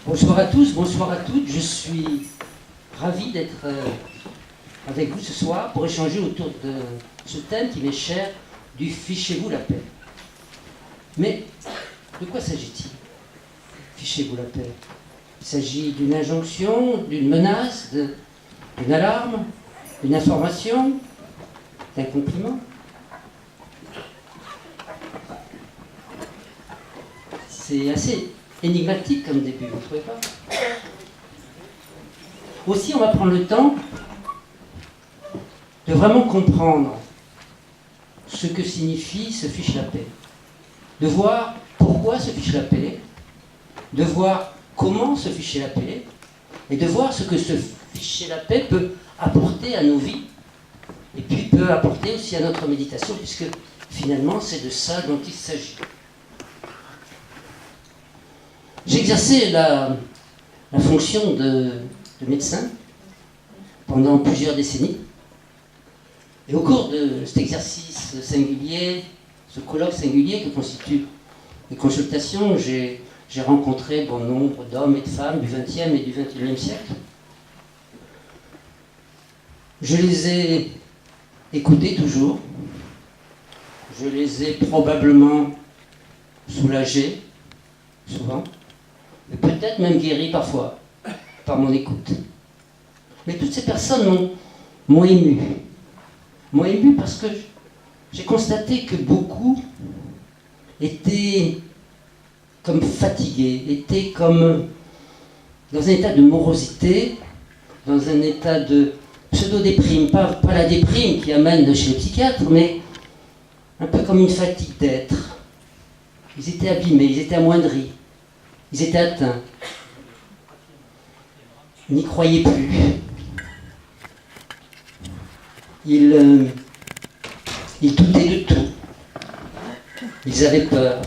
Bonsoir à tous, bonsoir à toutes. Je suis ravi d'être avec vous ce soir pour échanger autour de ce thème qui m'est cher, du fichez-vous la paix. Mais de quoi s'agit-il? Fichez-vous la paix. Il s'agit d'une injonction, d'une menace, d'une alarme, d'une information, d'un compliment. C'est assez énigmatique comme début, vous ne trouvez pas? Aussi, on va prendre le temps de vraiment comprendre ce que signifie ce fiche la paix, de voir pourquoi se fiche la paix, de voir comment se ficher la paix, et de voir ce que ce ficher la paix peut apporter à nos vies, et puis peut apporter aussi à notre méditation, puisque finalement c'est de ça dont il s'agit. J'ai exercé la fonction de médecin pendant plusieurs décennies. Et au cours de cet exercice singulier, ce colloque singulier que constituent les consultations, j'ai rencontré bon nombre d'hommes et de femmes du XXe et du XXIe siècle. Je les ai écoutés toujours. Je les ai probablement soulagés, souvent. Et peut-être même guéri parfois, par mon écoute. Mais toutes ces personnes m'ont ému. M'ont ému parce que j'ai constaté que beaucoup étaient comme fatigués, étaient comme dans un état de morosité, dans un état de pseudo-déprime, pas la déprime qui amène chez les psychiatres, mais un peu comme une fatigue d'être. Ils étaient abîmés, ils étaient amoindris. Ils étaient atteints. Ils n'y croyaient plus. Ils doutaient de tout. Ils avaient peur.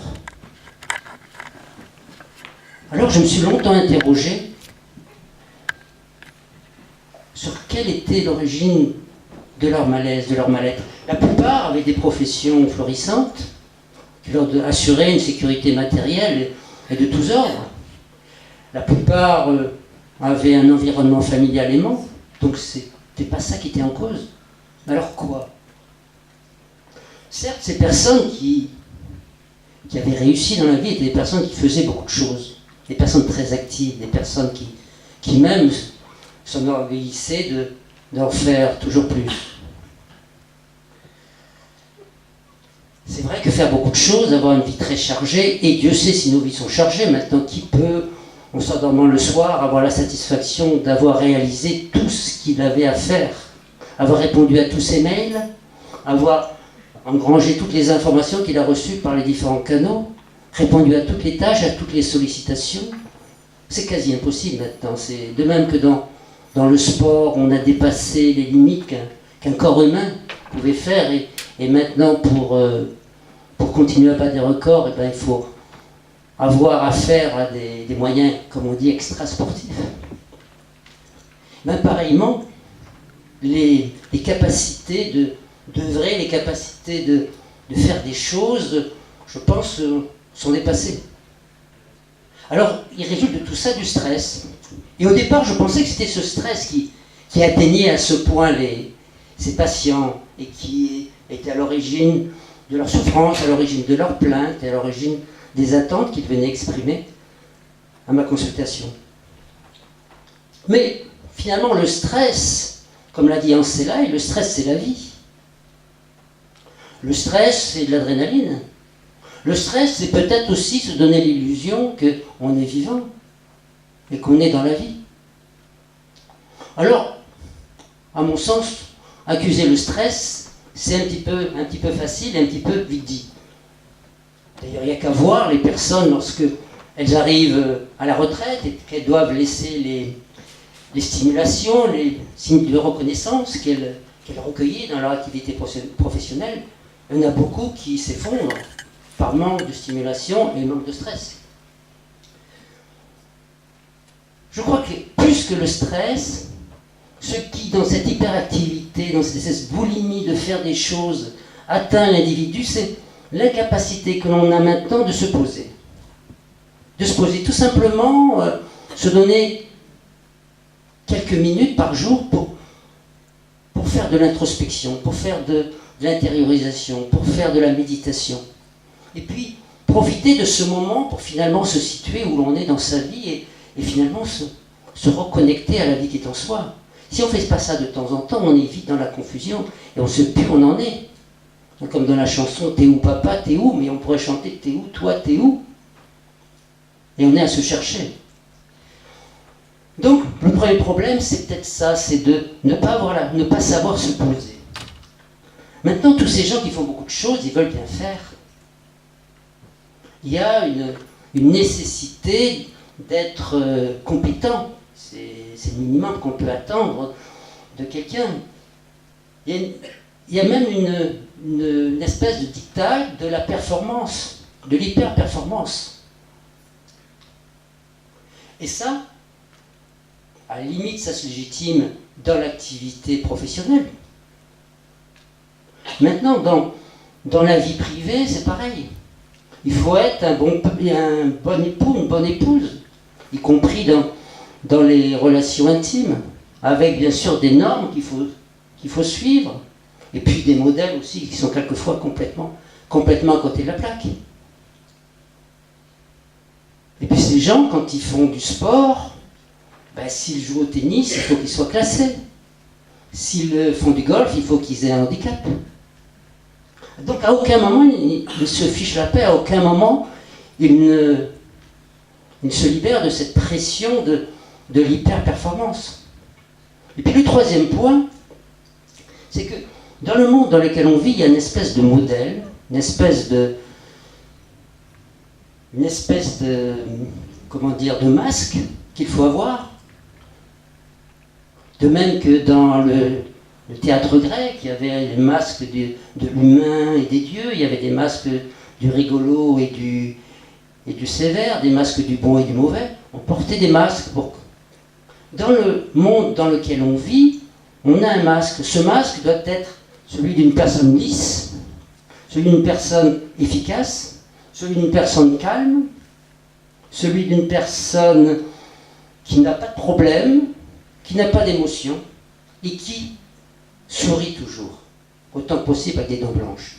Alors je me suis longtemps interrogé sur quelle était l'origine de leur malaise, de leur mal-être. La plupart avaient des professions florissantes qui leur assuraient une sécurité matérielle et de tous ordres. La plupart avaient un environnement familial aimant, donc c'était pas ça qui était en cause. Alors quoi? Certes, ces personnes qui avaient réussi dans la vie étaient des personnes qui faisaient beaucoup de choses, des personnes très actives, des personnes qui même s'enorgueillissaient d'en faire toujours plus. C'est vrai que faire beaucoup de choses, avoir une vie très chargée, et Dieu sait si nos vies sont chargées, maintenant qui peut, en s'endormant le soir, avoir la satisfaction d'avoir réalisé tout ce qu'il avait à faire, avoir répondu à tous ses mails, avoir engrangé toutes les informations qu'il a reçues par les différents canaux, répondu à toutes les tâches, à toutes les sollicitations. C'est quasi impossible maintenant. C'est de même que dans le sport, on a dépassé les limites qu'un corps humain pouvait faire, et maintenant pour continuer à battre des records, il faut avoir affaire à des moyens, comme on dit, extra-sportifs. Pareillement, les capacités d'œuvrer, les capacités de faire des choses, je pense, sont dépassées. Alors, il résulte de tout ça du stress. Et au départ, je pensais que c'était ce stress qui atteignait à ce point ces patients et qui était à l'origine de leur souffrance, à l'origine de leurs plaintes et à l'origine des attentes qu'ils venaient exprimer à ma consultation. Mais finalement, le stress, comme l'a dit Hans Selye, le stress c'est la vie. Le stress c'est de l'adrénaline. Le stress c'est peut-être aussi se donner l'illusion qu'on est vivant et qu'on est dans la vie. Alors, à mon sens, accuser le stress, c'est un petit peu facile et un petit peu vite dit. D'ailleurs, il n'y a qu'à voir les personnes lorsque elles arrivent à la retraite et qu'elles doivent laisser les stimulations, les signes de reconnaissance qu'elles recueillent dans leur activité professionnelle. Il y en a beaucoup qui s'effondrent par manque de stimulation et manque de stress. Je crois que plus que le stress, ce qui, dans cette hyperactivité, dans cette boulimie de faire des choses, atteint l'individu, c'est l'incapacité que l'on a maintenant de se poser. De se poser tout simplement se donner quelques minutes par jour pour faire de l'introspection, pour faire de l'intériorisation, pour faire de la méditation. Et puis, profiter de ce moment pour finalement se situer où l'on est dans sa vie et finalement se reconnecter à la vie qui est en soi. Si on ne fait pas ça de temps en temps, on est vite dans la confusion et on ne sait plus où on en est. Comme dans la chanson « T'es où papa, t'es où ?» mais on pourrait chanter « T'es où, toi, t'es où ?» Et on est à se chercher. Donc, le premier problème, c'est peut-être ça, c'est de ne pas savoir se poser. Maintenant, tous ces gens qui font beaucoup de choses, ils veulent bien faire. Il y a une nécessité d'être compétent. C'est le minimum qu'on peut attendre de quelqu'un. Il y a même une espèce de diktat de la performance, de l'hyper-performance. Et ça, à la limite, ça se légitime dans l'activité professionnelle. Maintenant, dans la vie privée, c'est pareil. Il faut être un bon époux, une bonne épouse, y compris dans les relations intimes, avec bien sûr des normes qu'il faut suivre, et puis des modèles aussi qui sont quelquefois complètement à côté de la plaque. Et puis ces gens, quand ils font du sport, s'ils jouent au tennis, il faut qu'ils soient classés. S'ils font du golf, il faut qu'ils aient un handicap. Donc à aucun moment, ils ne se fichent la paix, à aucun moment, ils ne se libèrent de cette pression de l'hyper-performance. Et puis le troisième point, c'est que dans le monde dans lequel on vit, il y a une espèce de modèle, une espèce de masque qu'il faut avoir. De même que dans le théâtre grec, il y avait les masques de l'humain et des dieux, il y avait des masques du rigolo et du sévère, des masques du bon et du mauvais. On portait des masques. Dans le monde dans lequel on vit, on a un masque. Ce masque doit être celui d'une personne lisse, celui d'une personne efficace, celui d'une personne calme, celui d'une personne qui n'a pas de problème, qui n'a pas d'émotion et qui sourit toujours, autant que possible avec des dents blanches.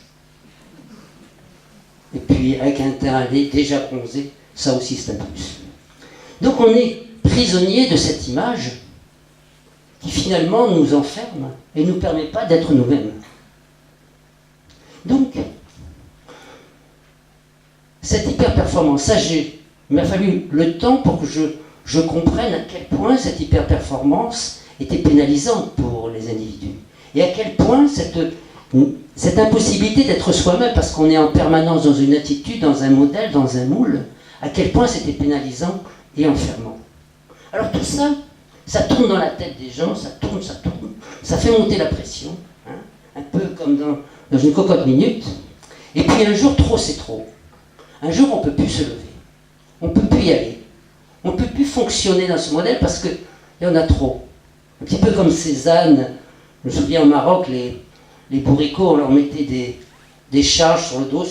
Et puis avec un teint déjà bronzé, ça aussi c'est un plus. Donc on est prisonnier de cette image qui finalement nous enferme et ne nous permet pas d'être nous-mêmes. Donc, cette hyper-performance, ça il m'a fallu le temps pour que je comprenne à quel point cette hyper-performance était pénalisante pour les individus. Et à quel point cette impossibilité d'être soi-même, parce qu'on est en permanence dans une attitude, dans un modèle, dans un moule, à quel point c'était pénalisant et enfermant. Alors tout ça, ça tourne dans la tête des gens, ça tourne, ça fait monter la pression, hein, un peu comme dans une cocotte minute. Et puis un jour, trop c'est trop. Un jour, on ne peut plus se lever, on ne peut plus y aller, on ne peut plus fonctionner dans ce modèle parce qu'il y en a trop. Un petit peu comme ces ânes, je me souviens au Maroc, les bourricots, on leur mettait des charges sur le dos,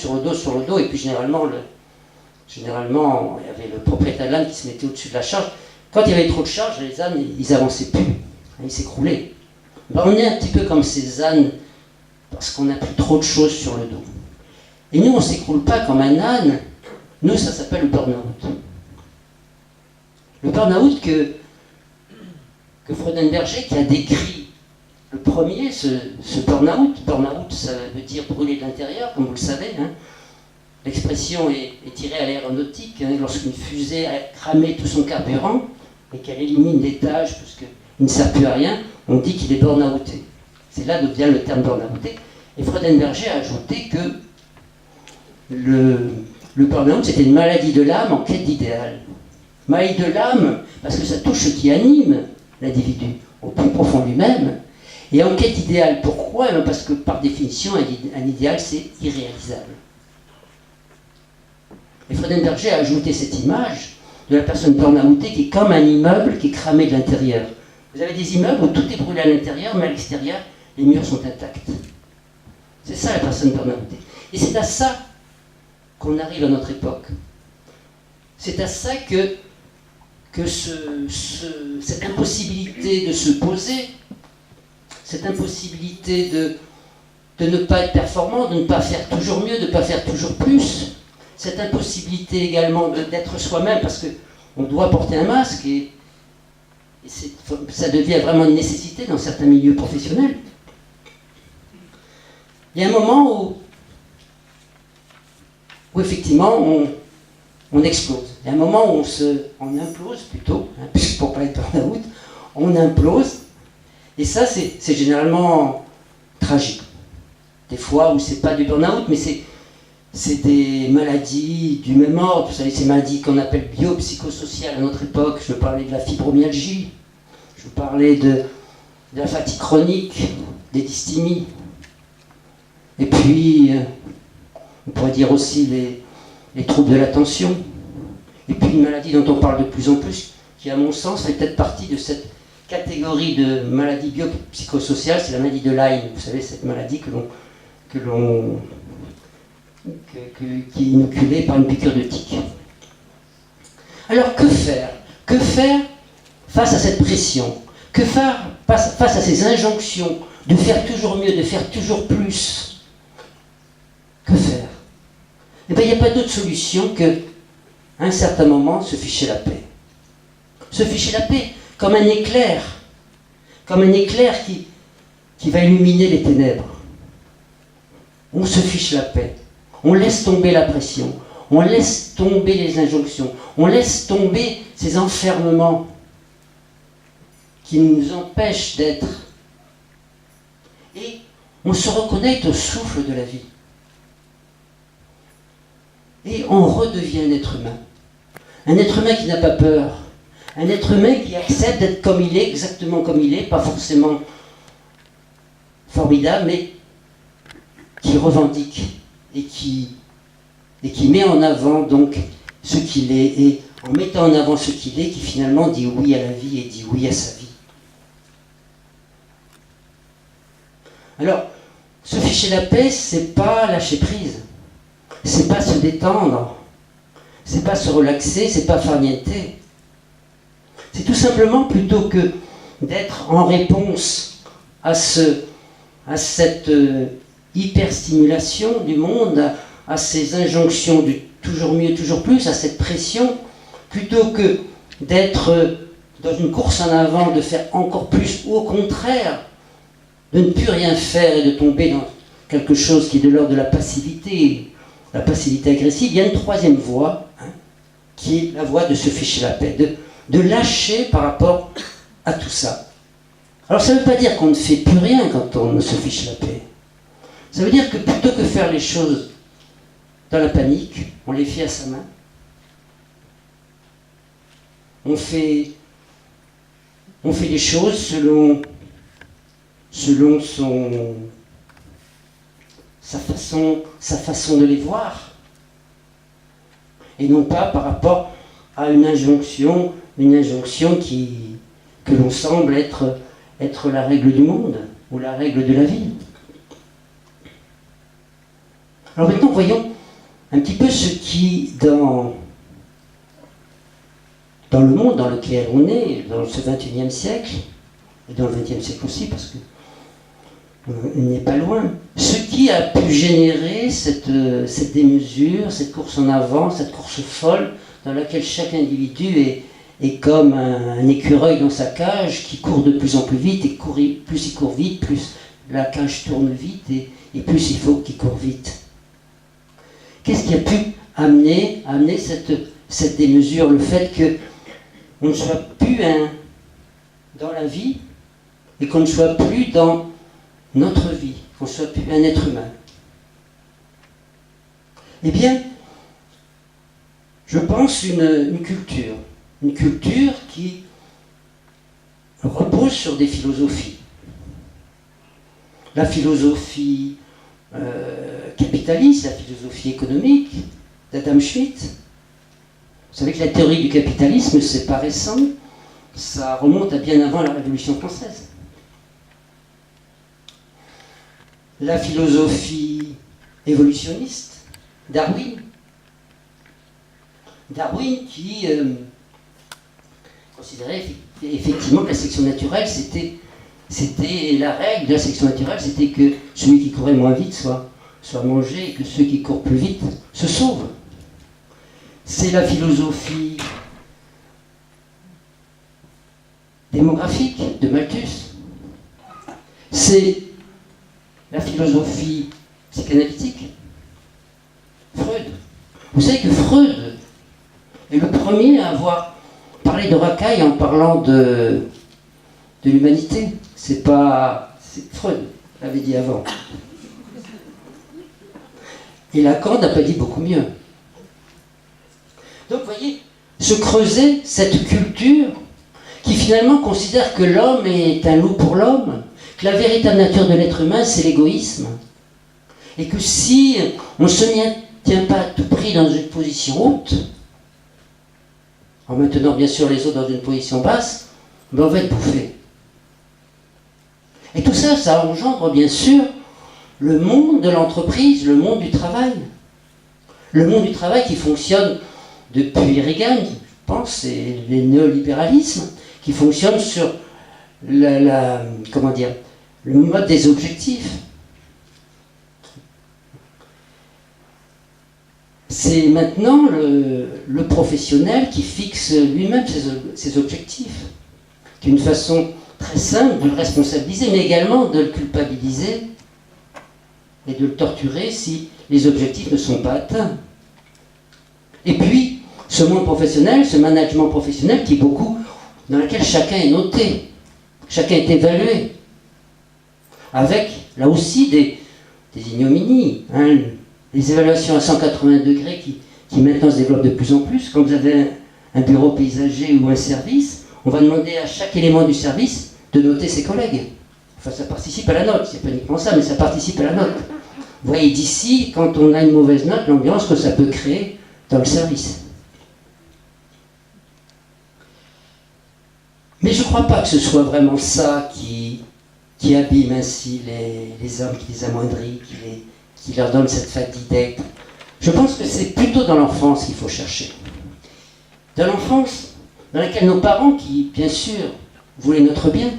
et puis généralement, il y avait le propriétaire de l'âne qui se mettait au-dessus de la charge. Quand il y avait trop de charges, les ânes, ils avançaient plus, ils s'écroulaient. On est un petit peu comme ces ânes, parce qu'on n'a plus trop de choses sur le dos. Et nous, on ne s'écroule pas comme un âne, nous, ça s'appelle le burn-out. Le burn-out que Freudenberger, qui a décrit le premier, ce burn-out, ça veut dire brûler de l'intérieur, comme vous le savez, hein. L'expression est tirée à l'aéronautique, hein, lorsqu'une fusée a cramé tout son carburant et qu'elle élimine l'étage parce qu'il ne sert plus à rien, on dit qu'il est burn-outé. C'est là d'où vient le terme burn-outé. Et Freudenberger a ajouté que le burn-out, c'était une maladie de l'âme en quête d'idéal. Maladie de l'âme, parce que ça touche ce qui anime l'individu, au plus profond lui-même. Et en quête d'idéal, pourquoi ? Parce que par définition, un idéal, c'est irréalisable. Et Freudenberger a ajouté cette image de la personne burn-outée qui est comme un immeuble qui est cramé de l'intérieur. Vous avez des immeubles où tout est brûlé à l'intérieur, mais à l'extérieur, les murs sont intacts. C'est ça la personne burn-outée. Et c'est à ça qu'on arrive à notre époque. C'est à ça que que cette impossibilité de se poser, cette impossibilité de ne pas être performant, de ne pas faire toujours mieux, de ne pas faire toujours plus, cette impossibilité également d'être soi-même, parce qu'on doit porter un masque, et ça devient vraiment une nécessité dans certains milieux professionnels. Il y a un moment où effectivement on explose. Il y a un moment où on implose plutôt, hein, pour pas être burn-out, on implose, et ça c'est généralement tragique. Des fois où c'est pas du burn-out, mais c'est des maladies du même ordre. Vous savez, ces maladies qu'on appelle biopsychosociales à notre époque. Je parlais de la fibromyalgie, je parlais de la fatigue chronique, des dysthymies. Et puis, on pourrait dire aussi les troubles de l'attention. Et puis une maladie dont on parle de plus en plus, qui à mon sens fait peut-être partie de cette catégorie de maladies biopsychosociales, c'est la maladie de Lyme. Vous savez, cette maladie qui est inoculée par une piqûre de tique. Alors que faire? Que faire face à cette pression? Que faire face à ces injonctions de faire toujours mieux, de faire toujours plus? Que faire? Eh bien, il n'y a pas d'autre solution que, à un certain moment, se ficher la paix. Se ficher la paix, comme un éclair qui va illuminer les ténèbres. On se fiche la paix, on laisse tomber la pression, on laisse tomber les injonctions, on laisse tomber ces enfermements qui nous empêchent d'être. Et on se reconnecte au souffle de la vie. Et on redevient un être humain. Un être humain qui n'a pas peur. Un être humain qui accepte d'être comme il est, exactement comme il est, pas forcément formidable, mais qui revendique et qui met en avant donc ce qu'il est, et en mettant en avant ce qu'il est, qui finalement dit oui à la vie et dit oui à sa vie. Alors, se ficher la paix, c'est pas lâcher prise, c'est pas se détendre, c'est pas se relaxer, c'est pas farnienter. C'est tout simplement, plutôt que d'être en réponse à cette hyperstimulation du monde, à ces injonctions du toujours mieux, toujours plus, à cette pression, plutôt que d'être dans une course en avant, de faire encore plus, ou au contraire, de ne plus rien faire et de tomber dans quelque chose qui est de l'ordre de la passivité agressive. Il y a une troisième voie, hein, qui est la voie de se ficher la paix, de lâcher par rapport à tout ça. Alors ça ne veut pas dire qu'on ne fait plus rien quand on ne se fiche la paix. Ça veut dire que plutôt que faire les choses dans la panique, on les fait à sa main. On fait les choses selon sa façon de les voir. Et non pas par rapport à une injonction que l'on semble être la règle du monde ou la règle de la vie. Alors maintenant, voyons un petit peu ce qui, dans le monde dans lequel on est, dans ce XXIe siècle, et dans le XXe siècle aussi, parce qu'il n'est pas loin, ce qui a pu générer cette démesure, cette course en avant, cette course folle, dans laquelle chaque individu est comme un écureuil dans sa cage qui court de plus en plus vite, et plus il court vite, plus la cage tourne vite, et plus il faut qu'il court vite. Qu'est-ce qui a pu amener cette démesure, le fait qu'on ne soit plus dans la vie, et qu'on ne soit plus dans notre vie, qu'on ne soit plus un être humain? Eh bien, je pense une culture qui repose sur des philosophies. La philosophie capitaliste, la philosophie économique d'Adam Smith. Vous savez que la théorie du capitalisme, c'est pas récent, ça remonte à bien avant la Révolution française. La philosophie évolutionniste, Darwin qui considérait effectivement que la sélection naturelle, c'était la règle de la sélection naturelle, c'était que celui qui courait moins vite soit mangé et que ceux qui courent plus vite se sauvent. C'est la philosophie démographique de Malthus. C'est la philosophie psychanalytique. Freud. Vous savez que Freud est le premier à avoir parlé de racaille en parlant de l'humanité. C'est Freud l'avait dit avant. Et Lacan n'a pas dit beaucoup mieux. Donc, vous voyez, se creuser cette culture qui finalement considère que l'homme est un loup pour l'homme, que la véritable nature de l'être humain, c'est l'égoïsme. Et que si on ne se tient pas à tout prix dans une position haute, en maintenant bien sûr les autres dans une position basse, ben on va être bouffé. Et tout ça, ça engendre bien sûr le monde de l'entreprise, le monde du travail. Le monde du travail qui fonctionne depuis Reagan, je pense, c'est le néolibéralisme, qui fonctionne sur le mode des objectifs. C'est maintenant le professionnel qui fixe lui-même ses objectifs, qui est une façon très simple de le responsabiliser, mais également de le culpabiliser et de le torturer si les objectifs ne sont pas atteints. Et puis, ce monde professionnel, ce management professionnel qui est beaucoup, dans lequel chacun est noté, chacun est évalué, avec là aussi des ignominies, hein, les évaluations à 180 degrés qui maintenant se développent de plus en plus. Quand vous avez un bureau paysager ou un service, on va demander à chaque élément du service de noter ses collègues. Enfin, ça participe à la note, c'est pas uniquement ça, mais ça participe à la note. Vous voyez d'ici, quand on a une mauvaise note, l'ambiance que ça peut créer dans le service. Mais je ne crois pas que ce soit vraiment ça qui abîme ainsi les hommes, qui les amoindrit, qui leur donne cette fatigue d'être. Je pense que c'est plutôt dans l'enfance qu'il faut chercher. Dans l'enfance, dans laquelle nos parents, qui bien sûr voulaient notre bien,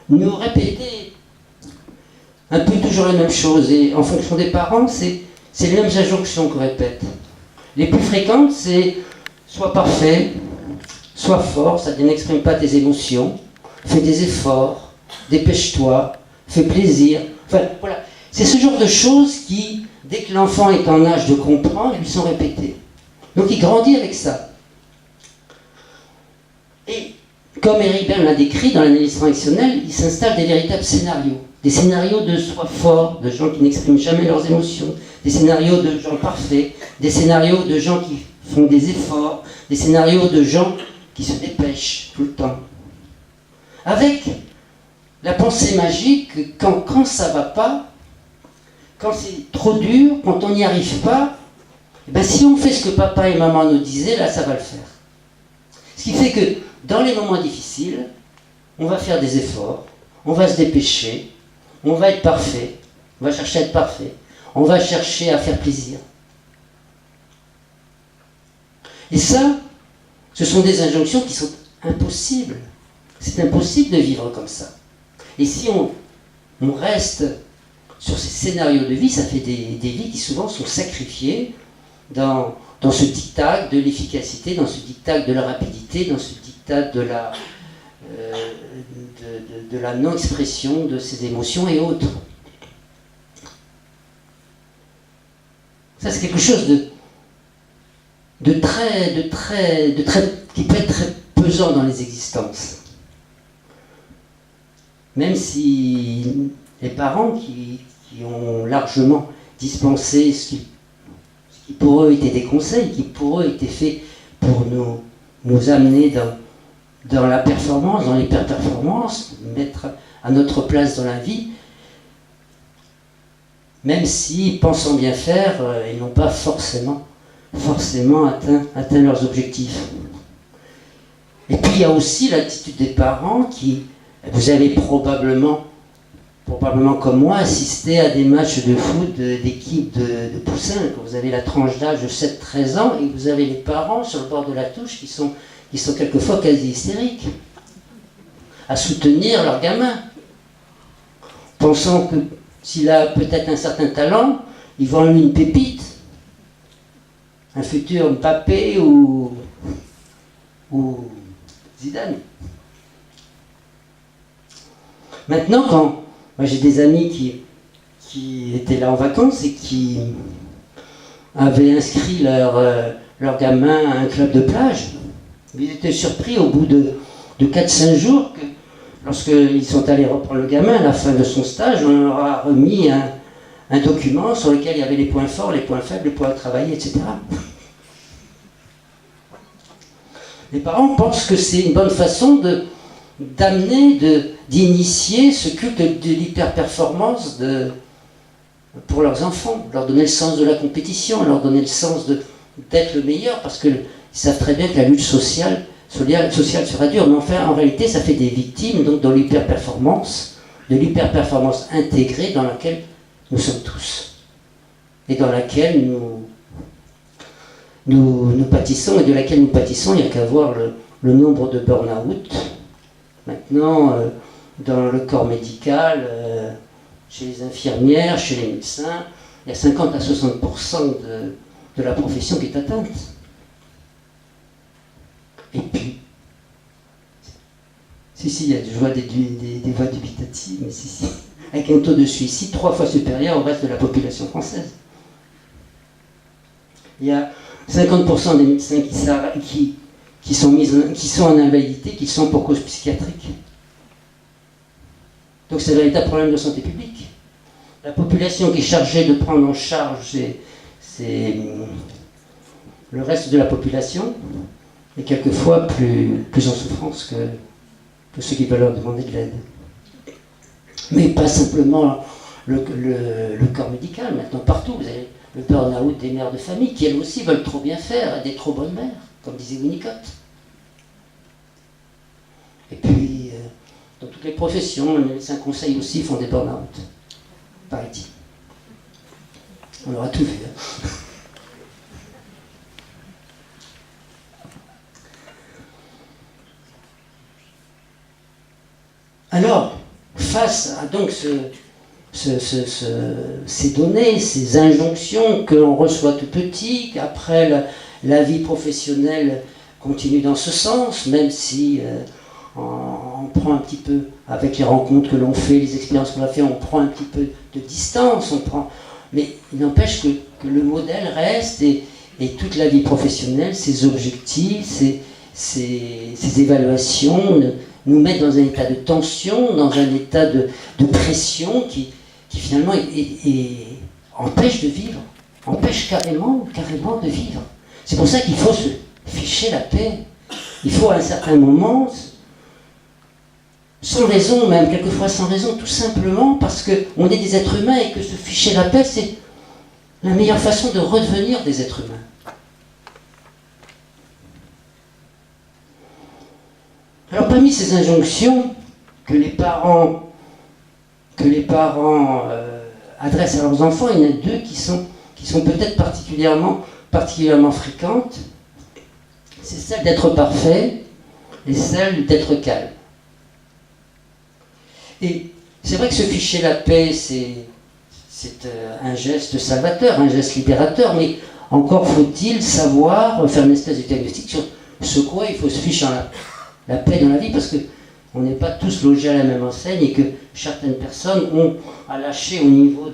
nous répétaient un peu toujours la même chose. Et en fonction des parents, c'est les mêmes injonctions qu'on répète. Les plus fréquentes, c'est sois parfait, sois fort, c'est-à-dire n'exprime pas tes émotions, fais des efforts, dépêche-toi, fais plaisir. Enfin, voilà. C'est ce genre de choses qui, dès que l'enfant est en âge de comprendre, lui sont répétées. Donc il grandit avec ça. Et comme Eric Berne l'a décrit dans l'analyse transactionnelle, il s'installe des véritables scénarios. Des scénarios de soi fort, de gens qui n'expriment jamais leurs émotions, des scénarios de gens parfaits, des scénarios de gens qui font des efforts, des scénarios de gens qui se dépêchent tout le temps. Avec la pensée magique que quand ça ne va pas, quand c'est trop dur, quand on n'y arrive pas, eh ben si on fait ce que papa et maman nous disaient, là ça va le faire. Ce qui fait que dans les moments difficiles, on va faire des efforts, on va se dépêcher, on va être parfait, on va chercher à être parfait, on va chercher à faire plaisir. Et ça, ce sont des injonctions qui sont impossibles. C'est impossible de vivre comme ça. Et si on reste sur ces scénarios de vie, ça fait des vies qui souvent sont sacrifiées dans ce diktat de l'efficacité, dans ce diktat de la rapidité, dans ce diktat de la non-expression de ses émotions et autres. Ça, c'est quelque chose de très, qui peut être très pesant dans les existences. Même si les parents qui ont largement dispensé ce qui pour eux étaient des conseils, qui pour eux étaient faits pour nous amener dans la performance, dans l'hyper-performance, mettre à notre place dans la vie, même si, pensant bien faire, ils n'ont pas forcément atteint leurs objectifs. Et puis il y a aussi l'attitude des parents qui, vous avez probablement comme moi, assisté à des matchs de foot d'équipes de poussins, quand vous avez la tranche d'âge de 7-13 ans et vous avez les parents sur le bord de la touche qui sont qui sont quelquefois quasi hystériques, à soutenir leur gamin, pensant que s'il a peut-être un certain talent, ils vont en lui une pépite, un futur Mbappé ou Zidane. Maintenant, quand moi j'ai des amis qui étaient là en vacances et qui avaient inscrit leur gamin à un club de plage, ils étaient surpris au bout de 4-5 jours que lorsqu'ils sont allés reprendre le gamin à la fin de son stage, on leur a remis un document sur lequel il y avait les points forts, les points faibles, les points à travailler, etc. Les parents pensent que c'est une bonne façon d'initier ce culte de l'hyper-performance pour leurs enfants, leur donner le sens de la compétition, leur donner le sens d'être le meilleur, parce qu'ils savent très bien que la lutte sociale sera dure, mais enfin, en réalité, ça fait des victimes donc, dans l'hyper-performance, de l'hyper-performance intégrée dans laquelle nous sommes tous, et dans laquelle nous pâtissons, et de laquelle nous pâtissons, il n'y a qu'à voir le nombre de burn-out. Maintenant, dans le corps médical, chez les infirmières, chez les médecins, il y a 50 à 60% de la profession qui est atteinte. Et puis, si, je vois des voix dubitatives, mais si, avec un taux de suicide 3 fois supérieur au reste de la population française. Il y a 50% des médecins qui sont en invalidité, qui sont pour cause psychiatrique. Donc c'est un véritable problème de santé publique. La population qui est chargée de prendre en charge le reste de la population est quelquefois plus en souffrance que ceux qui veulent leur demander de l'aide. Mais pas simplement le corps médical, maintenant partout. Vous avez le burn-out des mères de famille qui elles aussi veulent trop bien faire, des trop bonnes mères, comme disait Winnicott. Et puis, dans toutes les professions, les médecins conseils aussi font des burn-out, paraît-il. On aura tout vu. Hein. Alors, face à donc ces données, ces injonctions que l'on reçoit tout petit, qu'après la vie professionnelle continue dans ce sens, même si on prend un petit peu, avec les rencontres que l'on fait, les expériences qu'on a fait, on prend un petit peu de distance, mais il n'empêche que le modèle reste et toute la vie professionnelle, ses objectifs, ses évaluations nous mettent dans un état de tension, dans un état de pression qui finalement empêche de vivre, empêche carrément de vivre. C'est pour ça qu'il faut se ficher la paix. Il faut à un certain moment, sans raison même, quelquefois sans raison, tout simplement parce qu'on est des êtres humains et que se ficher la paix, c'est la meilleure façon de redevenir des êtres humains. Alors parmi ces injonctions que les parents adressent à leurs enfants, il y en a deux qui sont peut-être particulièrement fréquentes. C'est celle d'être parfait et celle d'être calme. Et c'est vrai que se ficher la paix, c'est un geste salvateur, un geste libérateur, mais encore faut-il savoir faire une espèce de diagnostic sur ce quoi il faut se ficher la paix dans la vie, parce qu'on n'est pas tous logés à la même enseigne et que certaines personnes ont à lâcher au niveau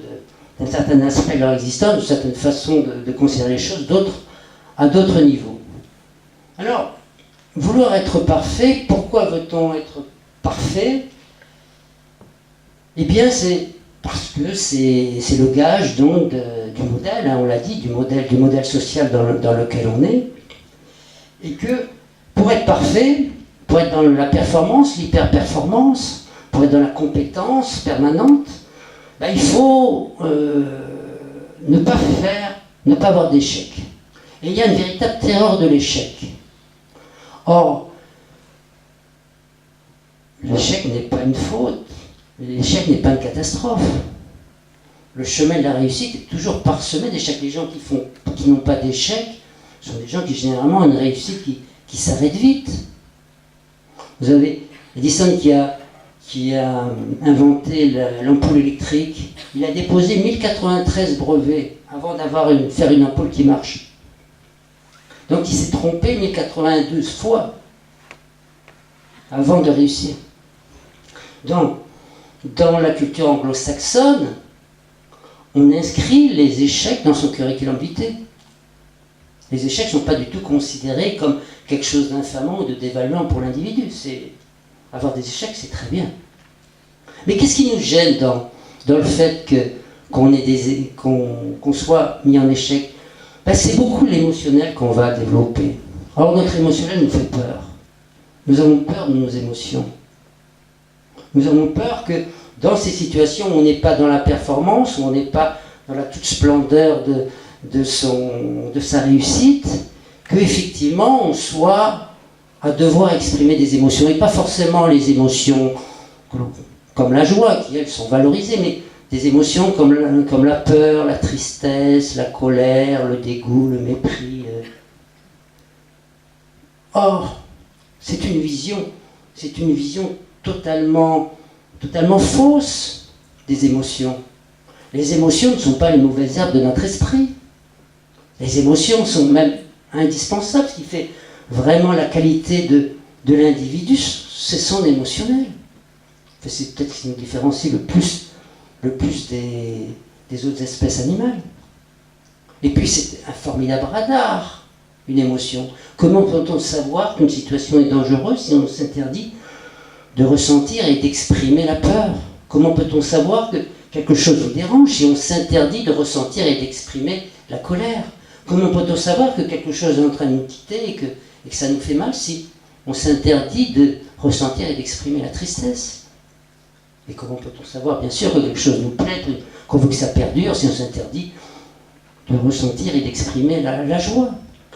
d'un certain aspect de leur existence, d'une certaine façon de considérer les choses, d'autres à d'autres niveaux. Alors, vouloir être parfait, pourquoi veut-on être parfait ? Eh bien, c'est parce que c'est le gage donc du modèle, hein, on l'a dit, du modèle social dans lequel on est, et que pour être parfait, pour être dans la performance, l'hyper-performance, pour être dans la compétence permanente, ben, il faut ne pas avoir d'échec. Et il y a une véritable terreur de l'échec. Or, l'échec n'est pas une faute, l'échec n'est pas une catastrophe. Le chemin de la réussite est toujours parsemé d'échecs. Les gens qui n'ont pas d'échec sont des gens qui généralement ont une réussite qui s'arrête vite. Vous avez Edison qui a inventé l'ampoule électrique. Il a déposé 1093 brevets avant faire une ampoule qui marche. Donc il s'est trompé 1092 fois avant de réussir. Donc, dans la culture anglo-saxonne, on inscrit les échecs dans son curriculum vitae. Les échecs ne sont pas du tout considérés comme quelque chose d'infamant ou de dévaluant pour l'individu. Avoir des échecs, c'est très bien. Mais qu'est-ce qui nous gêne dans le fait qu'on soit mis en échec? C'est beaucoup l'émotionnel qu'on va développer. Or, notre émotionnel nous fait peur. Nous avons peur de nos émotions. Nous avons peur que dans ces situations où on n'est pas dans la performance, où on n'est pas dans la toute splendeur de sa réussite, qu'effectivement on soit à devoir exprimer des émotions, et pas forcément les émotions comme la joie, qui elles sont valorisées, mais des émotions comme la peur, la tristesse, la colère, le dégoût, le mépris. Or, c'est une vision totalement fausse des émotions. Les émotions ne sont pas les mauvaises herbes de notre esprit. Les émotions sont même indispensables. Ce qui fait vraiment la qualité de l'individu, c'est son émotionnel. C'est peut-être ce qui nous différencie le plus des autres espèces animales. Et puis c'est un formidable radar, une émotion. Comment peut-on savoir qu'une situation est dangereuse si on s'interdit de ressentir et d'exprimer la peur? Comment peut-on savoir que quelque chose nous dérange si on s'interdit de ressentir et d'exprimer la colère? Comment peut-on savoir que quelque chose est en train de nous quitter et que ça nous fait mal si on s'interdit de ressentir et d'exprimer la tristesse? Et comment peut-on savoir, bien sûr, que quelque chose nous plaît, qu'on veut que ça perdure, si on s'interdit de ressentir et d'exprimer la joie?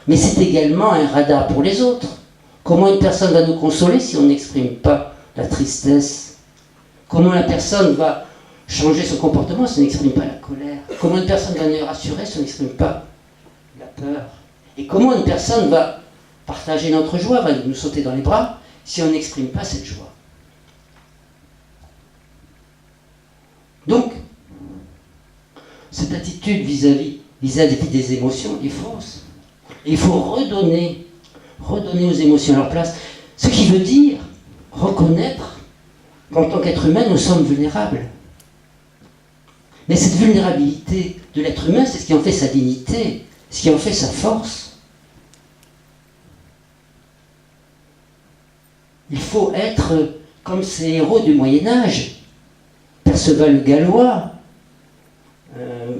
Mais c'est également un radar pour les autres. Comment une personne va nous consoler si on n'exprime pas la tristesse? Comment la personne va changer son comportement si on n'exprime pas la colère? Comment une personne va nous rassurer si on n'exprime pas la peur? Et comment une personne va partager notre joie, va nous sauter dans les bras si on n'exprime pas cette joie? Donc, cette attitude vis-à-vis des émotions est fausse. Et il faut redonner aux émotions leur place. Ce qui veut dire reconnaître qu'en tant qu'être humain, nous sommes vulnérables. Mais cette vulnérabilité de l'être humain, c'est ce qui en fait sa dignité, ce qui en fait sa force. Il faut être comme ces héros du Moyen-Âge. Perceval le Gallois,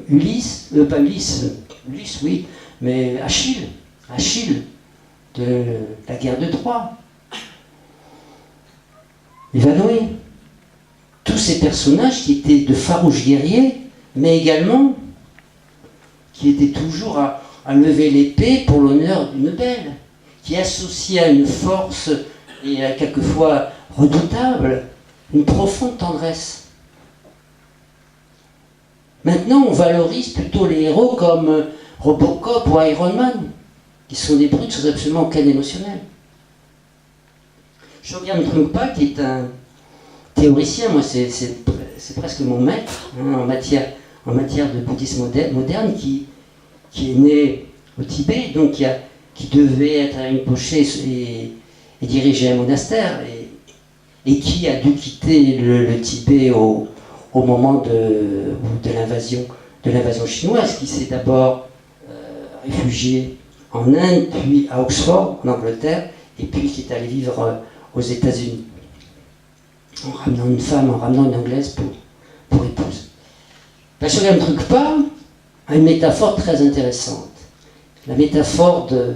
Ulysse, oui, mais Achille de la guerre de Troie, Évanoué. Tous ces personnages qui étaient de farouches guerriers, mais également qui étaient toujours à lever l'épée pour l'honneur d'une belle, qui associaient à une force et à quelquefois redoutable une profonde tendresse. Maintenant, on valorise plutôt les héros comme Robocop ou Iron Man, qui sont des brutes sans absolument aucun émotionnel. Shogyan Trungpa, qui est un théoricien, moi c'est presque mon maître en matière de bouddhisme moderne, qui est né au Tibet, donc qui devait être à Rinpoché et diriger un monastère, et qui a dû quitter le Tibet au moment de l'invasion chinoise, qui s'est d'abord réfugié en Inde, puis à Oxford, en Angleterre, et puis qui est allé vivre aux États-Unis, en ramenant une femme, en ramenant une Anglaise pour épouse. Shogyan Trungpa a une métaphore très intéressante. La métaphore de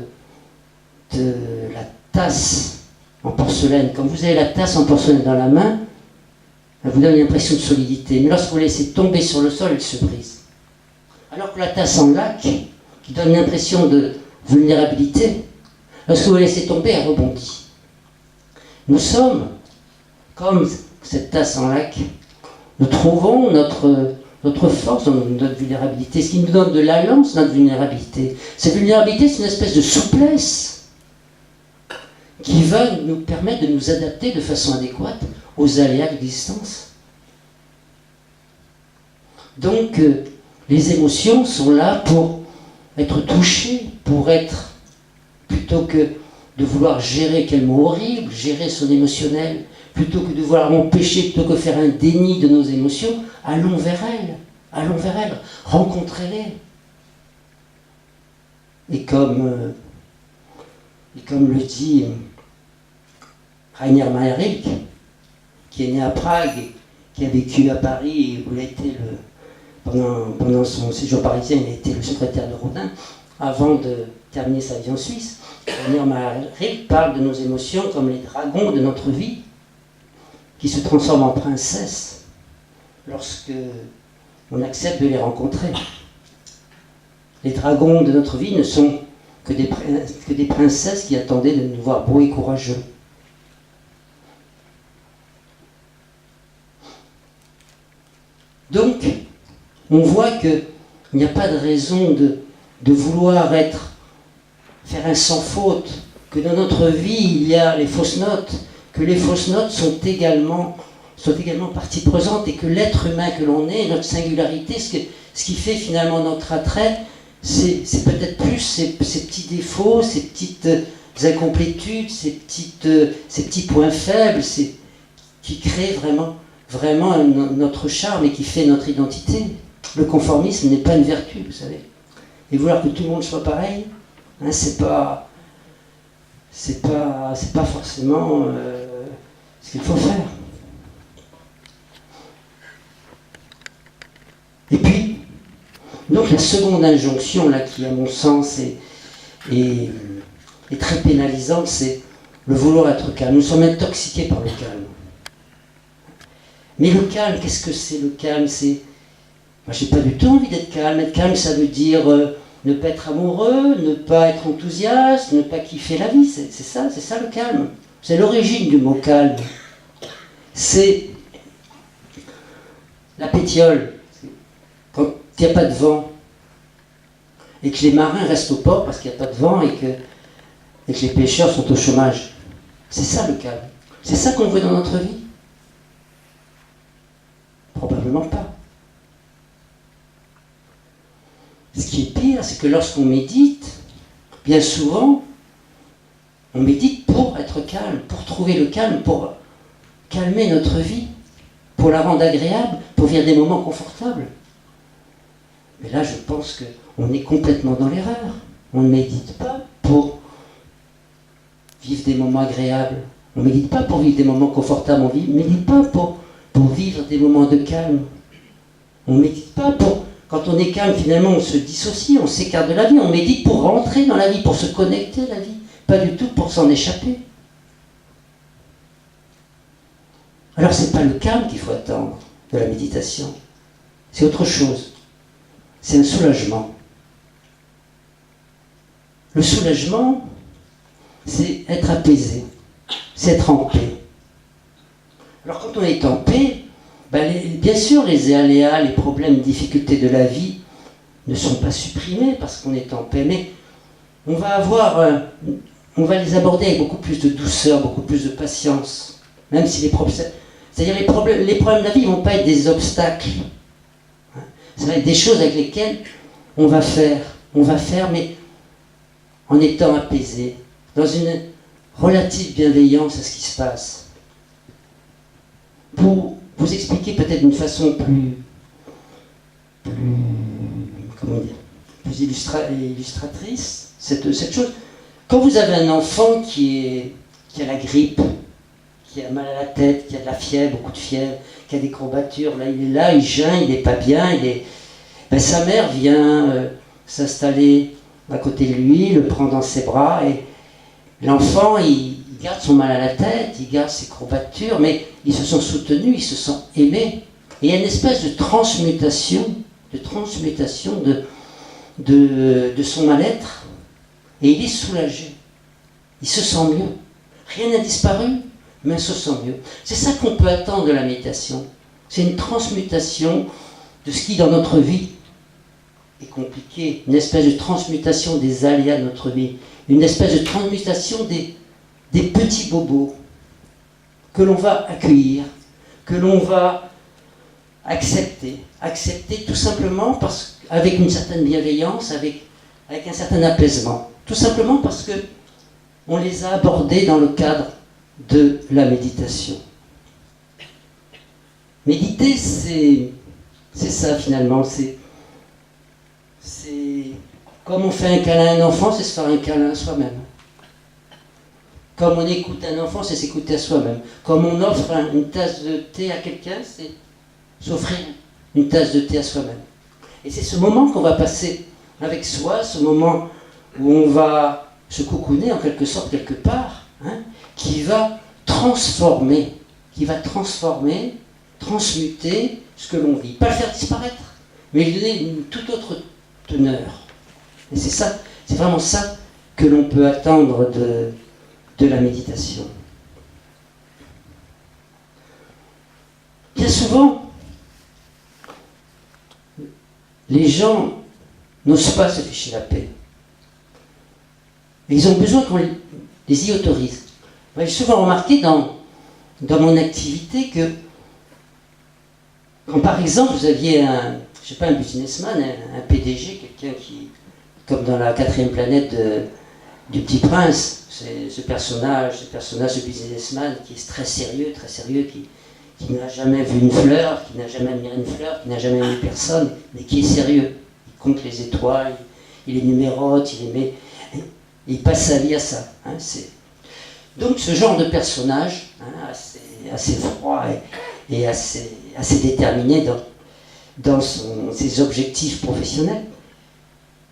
la tasse en porcelaine. Quand vous avez la tasse en porcelaine dans la main, elle vous donne l'impression de solidité. Mais lorsque vous la laissez tomber sur le sol, elle se brise. Alors que la tasse en lac, qui donne l'impression de vulnérabilité, lorsque vous la laissez tomber, elle rebondit. Nous sommes comme cette tasse en lac. Nous trouvons notre force dans notre vulnérabilité. Ce qui nous donne de l'allant, c'est notre vulnérabilité. Cette vulnérabilité, c'est une espèce de souplesse qui va nous permettre de nous adapter de façon adéquate aux aléas de l'existence. Donc, les émotions sont là pour être touchées, pour être, plutôt que de vouloir gérer, quel mot horrible, gérer son émotionnel, plutôt que de vouloir empêcher, plutôt que faire un déni de nos émotions, allons vers elles, rencontrez-les. Et comme le dit Rainer Mayer, qui est né à Prague, et qui a vécu à Paris, où il a été pendant son séjour parisien, il a été le secrétaire de Rodin, avant de terminer sa vie en Suisse. Rainer Mayer parle de nos émotions comme les dragons de notre vie, qui se transforment en princesses lorsque on accepte de les rencontrer. Les dragons de notre vie ne sont que des princesses qui attendaient de nous voir beaux et courageux. Donc, on voit qu'il n'y a pas de raison de vouloir faire un sans faute, que dans notre vie, il y a les fausses notes, que les fausses notes sont également partie prenante, et que l'être humain que l'on est, notre singularité, ce qui fait finalement notre attrait, c'est peut-être plus ces petits défauts, ces petites incomplétudes, ces petits points faibles, qui créent vraiment notre charme et qui fait notre identité. Le conformisme n'est pas une vertu, vous savez. Et vouloir que tout le monde soit pareil, hein, c'est pas forcément ce qu'il faut faire. Et puis, donc la seconde injonction, là, qui à mon sens est très pénalisante, c'est le vouloir être calme. Nous sommes intoxiqués par le calme. Mais le calme, qu'est-ce que c'est le calme? Moi, j'ai pas du tout envie d'être calme. Être calme, ça veut dire ne pas être amoureux, ne pas être enthousiaste, ne pas kiffer la vie. C'est ça le calme. C'est l'origine du mot calme. C'est la pétiole. Quand il n'y a pas de vent, et que les marins restent au port parce qu'il n'y a pas de vent, et que les pêcheurs sont au chômage. C'est ça le calme. C'est ça qu'on veut dans notre vie? Probablement pas. Ce qui est pire, c'est que lorsqu'on médite, bien souvent, on médite pour être calme, pour trouver le calme, pour calmer notre vie, pour la rendre agréable, pour vivre des moments confortables. Mais là, je pense qu'on est complètement dans l'erreur. On ne médite pas pour vivre des moments agréables. On ne médite pas pour vivre des moments confortables. On ne médite pas pour vivre des moments de calme. On ne médite pas pour... Quand on est calme, finalement, on se dissocie, on s'écarte de la vie. On médite pour rentrer dans la vie, pour se connecter à la vie. Pas du tout pour s'en échapper. Alors, ce n'est pas le calme qu'il faut attendre de la méditation. C'est autre chose. C'est un soulagement. Le soulagement, c'est être apaisé. C'est être en paix. Alors, quand on est en paix, bien sûr, les aléas, les problèmes, les difficultés de la vie ne sont pas supprimés parce qu'on est en paix, mais on va les aborder avec beaucoup plus de douceur, beaucoup plus de patience, même si les problèmes de la vie ne vont pas être des obstacles. Ça va être des choses avec lesquelles on va faire, mais en étant apaisé, dans une relative bienveillance à ce qui se passe. Pour vous expliquer peut-être d'une façon plus illustratrice cette chose. Quand vous avez un enfant qui a la grippe, qui a mal à la tête, qui a de la fièvre, beaucoup de fièvre, qui a des courbatures, là il geint, il n'est pas bien, sa mère vient s'installer à côté de lui, le prend dans ses bras, et l'enfant, il garde son mal à la tête, il garde ses courbatures, mais ils se sont soutenus, ils se sont aimés. Et il y a une espèce de transmutation de son mal-être, et il est soulagé. Il se sent mieux. Rien n'a disparu, mais il se sent mieux. C'est ça qu'on peut attendre de la méditation. C'est une transmutation de ce qui, dans notre vie, est compliqué. Une espèce de transmutation des aléas de notre vie. Une espèce de transmutation des petits bobos que l'on va accueillir, que l'on va accepter. Accepter tout simplement avec une certaine bienveillance, avec un certain apaisement. Tout simplement parce que on les a abordés dans le cadre de la méditation. Méditer, c'est ça finalement. C'est comme on fait un câlin à un enfant, c'est se faire un câlin à soi-même. Comme on écoute un enfant, c'est s'écouter à soi-même. Comme on offre une tasse de thé à quelqu'un, c'est s'offrir une tasse de thé à soi-même. Et c'est ce moment qu'on va passer avec soi, ce moment où on va se cocooner en quelque sorte quelque part, hein, qui va transformer, transmuter ce que l'on vit. Pas le faire disparaître, mais lui donner une toute autre teneur. Et c'est ça, c'est vraiment ça que l'on peut attendre de la méditation. Bien souvent, les gens n'osent pas se ficher la paix. Et ils ont besoin qu'on les y autorise. J'ai souvent remarqué dans mon activité que quand par exemple vous aviez un businessman, un PDG, quelqu'un qui, comme dans la 4e planète du Petit Prince, c'est ce personnage, ce businessman qui est très sérieux, qui n'a jamais vu une fleur, qui n'a jamais admiré une fleur, qui n'a jamais aimé personne, mais qui est sérieux. Il compte les étoiles, il les numérote, il passe sa vie à ça. Hein, donc ce genre de personnage, hein, assez froid et assez déterminé dans ses objectifs professionnels.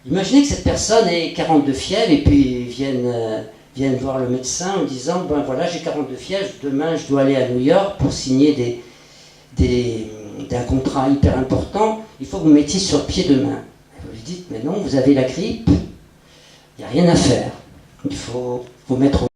Imaginez que cette personne ait 42 fièvres et puis vienne voir le médecin en disant ben voilà, j'ai 42 fièvres, demain je dois aller à New York pour signer d'un contrat hyper important, il faut que vous me mettiez sur pied demain. Et vous lui dites mais non, vous avez la grippe, il n'y a rien à faire, il faut vous mettre au